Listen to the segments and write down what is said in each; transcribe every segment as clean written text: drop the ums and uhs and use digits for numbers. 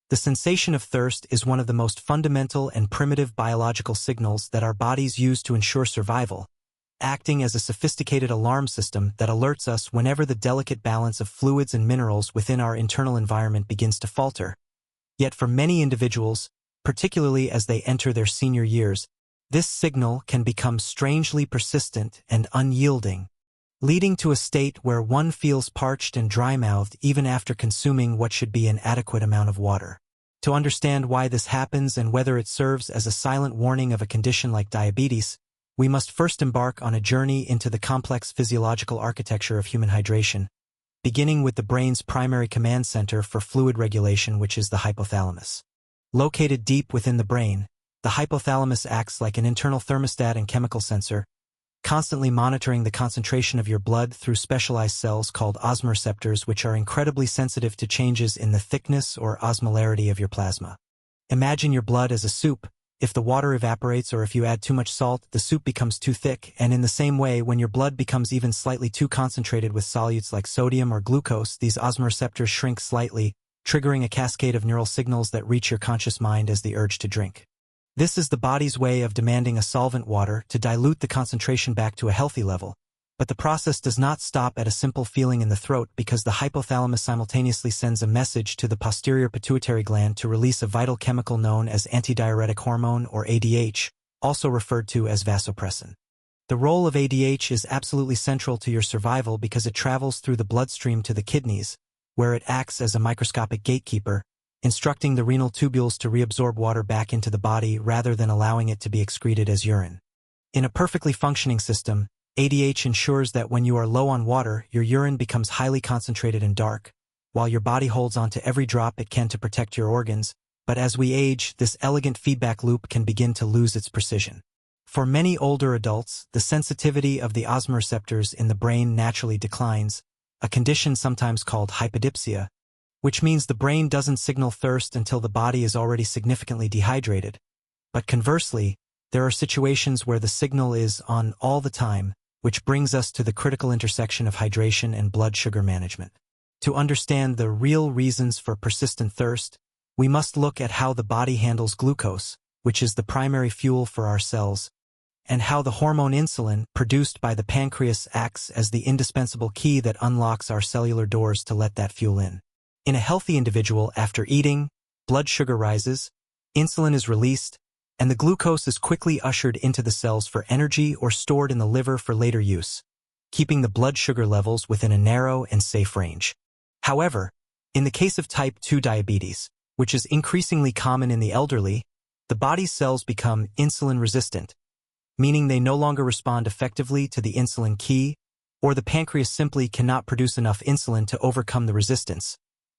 The sensation of thirst is one of the most fundamental and primitive biological signals that our bodies use to ensure survival, acting as a sophisticated alarm system that alerts us whenever the delicate balance of fluids and minerals within our internal environment begins to falter. Yet for many individuals, particularly as they enter their senior years, this signal can become strangely persistent and unyielding, leading to a state where one feels parched and dry-mouthed even after consuming what should be an adequate amount of water. To understand why this happens and whether it serves as a silent warning of a condition like diabetes, we must first embark on a journey into the complex physiological architecture of human hydration, beginning with the brain's primary command center for fluid regulation, which is the hypothalamus. Located deep within the brain, the hypothalamus acts like an internal thermostat and chemical sensor, constantly monitoring the concentration of your blood through specialized cells called osmoreceptors, which are incredibly sensitive to changes in the thickness or osmolarity of your plasma. Imagine your blood as a soup. If the water evaporates or if you add too much salt, the soup becomes too thick, and in the same way, when your blood becomes even slightly too concentrated with solutes like sodium or glucose, these osmoreceptors shrink slightly, triggering a cascade of neural signals that reach your conscious mind as the urge to drink. This is the body's way of demanding a solvent, water, to dilute the concentration back to a healthy level. But the process does not stop at a simple feeling in the throat, because the hypothalamus simultaneously sends a message to the posterior pituitary gland to release a vital chemical known as antidiuretic hormone, or ADH, also referred to as vasopressin. The role of ADH is absolutely central to your survival because it travels through the bloodstream to the kidneys, where it acts as a microscopic gatekeeper, instructing the renal tubules to reabsorb water back into the body rather than allowing it to be excreted as urine. In a perfectly functioning system, ADH ensures that when you are low on water, your urine becomes highly concentrated and dark, while your body holds on to every drop it can to protect your organs. But as we age, this elegant feedback loop can begin to lose its precision. For many older adults, the sensitivity of the osmoreceptors in the brain naturally declines, a condition sometimes called hypodipsia, which means the brain doesn't signal thirst until the body is already significantly dehydrated. But conversely, there are situations where the signal is on all the time, which brings us to the critical intersection of hydration and blood sugar management. To understand the real reasons for persistent thirst, we must look at how the body handles glucose, which is the primary fuel for our cells, and how the hormone insulin, produced by the pancreas, acts as the indispensable key that unlocks our cellular doors to let that fuel in. In a healthy individual, after eating, blood sugar rises, insulin is released, and the glucose is quickly ushered into the cells for energy or stored in the liver for later use, keeping the blood sugar levels within a narrow and safe range. However, in the case of type 2 diabetes, which is increasingly common in the elderly, the body's cells become insulin resistant, meaning they no longer respond effectively to the insulin key, or the pancreas simply cannot produce enough insulin to overcome the resistance,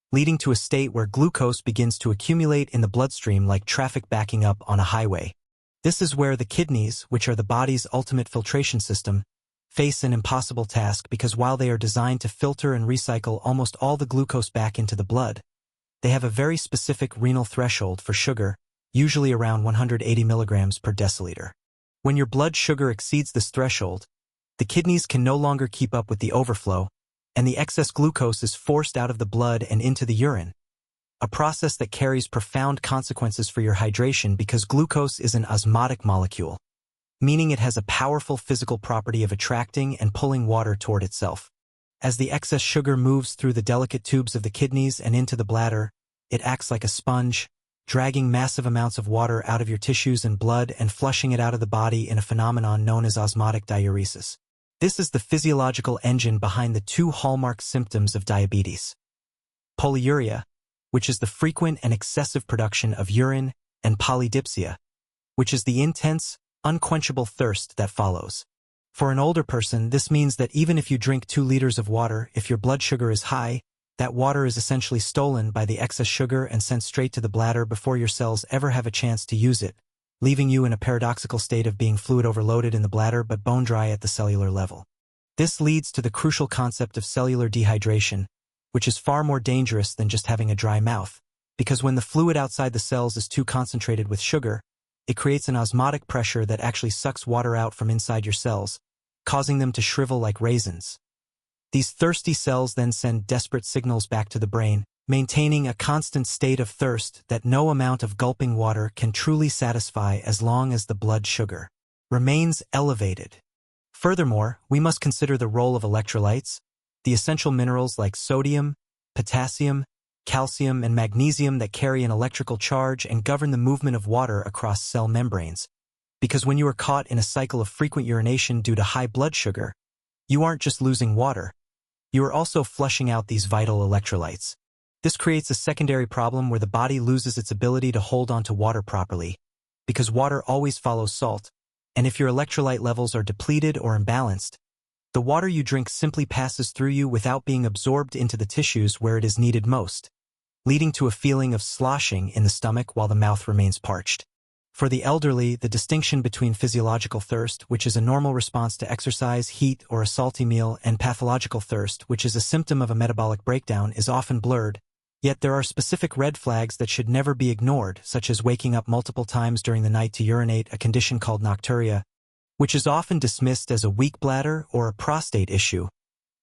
leading to a state where glucose begins to accumulate in the bloodstream like traffic backing up on a highway. This is where the kidneys, which are the body's ultimate filtration system, face an impossible task, because while they are designed to filter and recycle almost all the glucose back into the blood, they have a very specific renal threshold for sugar, usually around 180 milligrams per deciliter. When your blood sugar exceeds this threshold, the kidneys can no longer keep up with the overflow, and the excess glucose is forced out of the blood and into the urine, a process that carries profound consequences for your hydration because glucose is an osmotic molecule, meaning it has a powerful physical property of attracting and pulling water toward itself. As the excess sugar moves through the delicate tubes of the kidneys and into the bladder, it acts like a sponge, dragging massive amounts of water out of your tissues and blood and flushing it out of the body in a phenomenon known as osmotic diuresis. This is the physiological engine behind the two hallmark symptoms of diabetes: polyuria, which is the frequent and excessive production of urine, and polydipsia, which is the intense, unquenchable thirst that follows. For an older person, this means that even if you drink 2 liters of water, if your blood sugar is high, that water is essentially stolen by the excess sugar and sent straight to the bladder before your cells ever have a chance to use it, leaving you in a paradoxical state of being fluid overloaded in the bladder but bone dry at the cellular level. This leads to the crucial concept of cellular dehydration, which is far more dangerous than just having a dry mouth, because when the fluid outside the cells is too concentrated with sugar, it creates an osmotic pressure that actually sucks water out from inside your cells, causing them to shrivel like raisins. These thirsty cells then send desperate signals back to the brain, maintaining a constant state of thirst that no amount of gulping water can truly satisfy as long as the blood sugar remains elevated. Furthermore, we must consider the role of electrolytes, the essential minerals like sodium, potassium, calcium, and magnesium that carry an electrical charge and govern the movement of water across cell membranes. Because when you are caught in a cycle of frequent urination due to high blood sugar, you aren't just losing water, you are also flushing out these vital electrolytes. This creates a secondary problem where the body loses its ability to hold onto water properly, because water always follows salt, and if your electrolyte levels are depleted or imbalanced, the water you drink simply passes through you without being absorbed into the tissues where it is needed most, leading to a feeling of sloshing in the stomach while the mouth remains parched. For the elderly, the distinction between physiological thirst, which is a normal response to exercise, heat, or a salty meal, and pathological thirst, which is a symptom of a metabolic breakdown, is often blurred. Yet there are specific red flags that should never be ignored, such as waking up multiple times during the night to urinate, a condition called nocturia, which is often dismissed as a weak bladder or a prostate issue,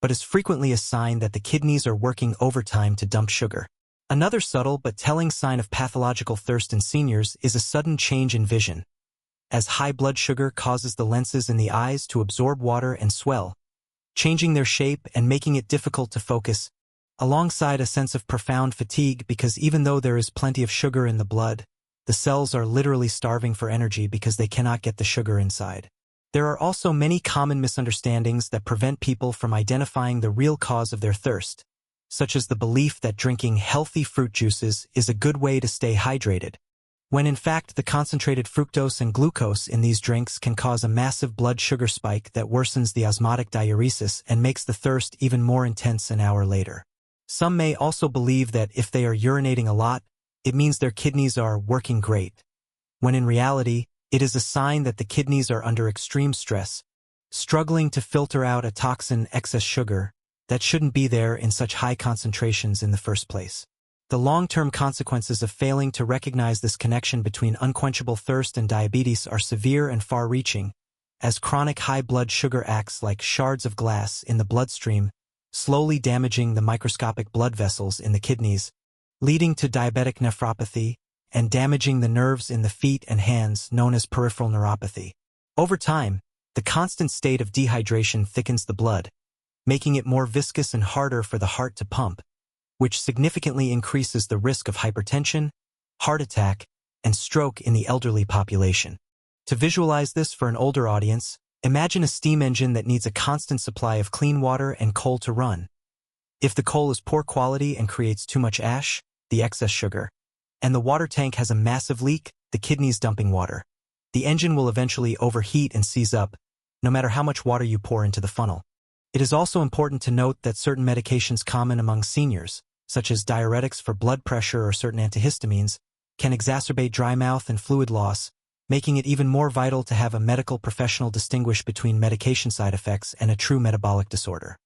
but is frequently a sign that the kidneys are working overtime to dump sugar. Another subtle but telling sign of pathological thirst in seniors is a sudden change in vision, as high blood sugar causes the lenses in the eyes to absorb water and swell, changing their shape and making it difficult to focus, alongside a sense of profound fatigue because even though there is plenty of sugar in the blood, the cells are literally starving for energy because they cannot get the sugar inside. There are also many common misunderstandings that prevent people from identifying the real cause of their thirst, such as the belief that drinking healthy fruit juices is a good way to stay hydrated, when in fact the concentrated fructose and glucose in these drinks can cause a massive blood sugar spike that worsens the osmotic diuresis and makes the thirst even more intense an hour later. Some may also believe that if they are urinating a lot, it means their kidneys are working great, when in reality, it is a sign that the kidneys are under extreme stress, struggling to filter out a toxin, excess sugar, that shouldn't be there in such high concentrations in the first place. The long-term consequences of failing to recognize this connection between unquenchable thirst and diabetes are severe and far-reaching, as chronic high blood sugar acts like shards of glass in the bloodstream, slowly damaging the microscopic blood vessels in the kidneys, leading to diabetic nephropathy, and damaging the nerves in the feet and hands known as peripheral neuropathy. Over time, the constant state of dehydration thickens the blood, making it more viscous and harder for the heart to pump, which significantly increases the risk of hypertension, heart attack, and stroke in the elderly population. To visualize this for an older audience, imagine a steam engine that needs a constant supply of clean water and coal to run. If the coal is poor quality and creates too much ash, the excess sugar, and the water tank has a massive leak, the kidneys dumping water, the engine will eventually overheat and seize up, no matter how much water you pour into the funnel. It is also important to note that certain medications common among seniors, such as diuretics for blood pressure or certain antihistamines, can exacerbate dry mouth and fluid loss, making it even more vital to have a medical professional distinguish between medication side effects and a true metabolic disorder.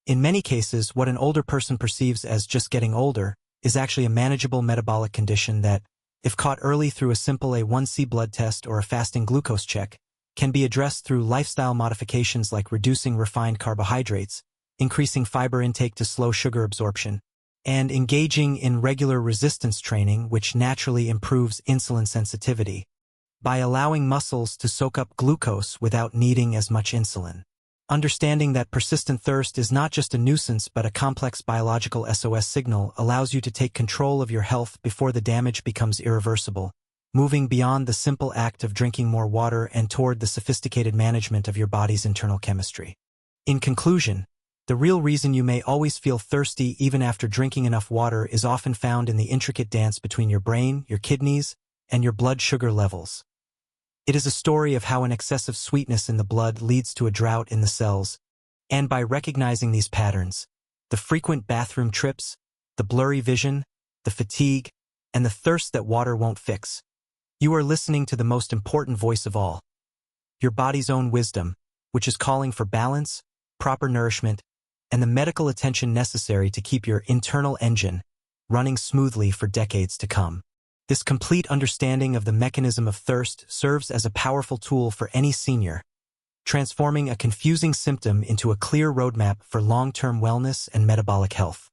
In many cases, what an older person perceives as just getting older is actually a manageable metabolic condition that, if caught early through a simple A1C blood test or a fasting glucose check, can be addressed through lifestyle modifications like reducing refined carbohydrates, increasing fiber intake to slow sugar absorption, and engaging in regular resistance training, which naturally improves insulin sensitivity, by allowing muscles to soak up glucose without needing as much insulin. Understanding that persistent thirst is not just a nuisance but a complex biological SOS signal allows you to take control of your health before the damage becomes irreversible, moving beyond the simple act of drinking more water and toward the sophisticated management of your body's internal chemistry. In conclusion, the real reason you may always feel thirsty even after drinking enough water is often found in the intricate dance between your brain, your kidneys, and your blood sugar levels. It is a story of how an excessive sweetness in the blood leads to a drought in the cells, and by recognizing these patterns, the frequent bathroom trips, the blurry vision, the fatigue, and the thirst that water won't fix, you are listening to the most important voice of all, your body's own wisdom, which is calling for balance, proper nourishment, and the medical attention necessary to keep your internal engine running smoothly for decades to come. This complete understanding of the mechanism of thirst serves as a powerful tool for any senior, transforming a confusing symptom into a clear roadmap for long-term wellness and metabolic health.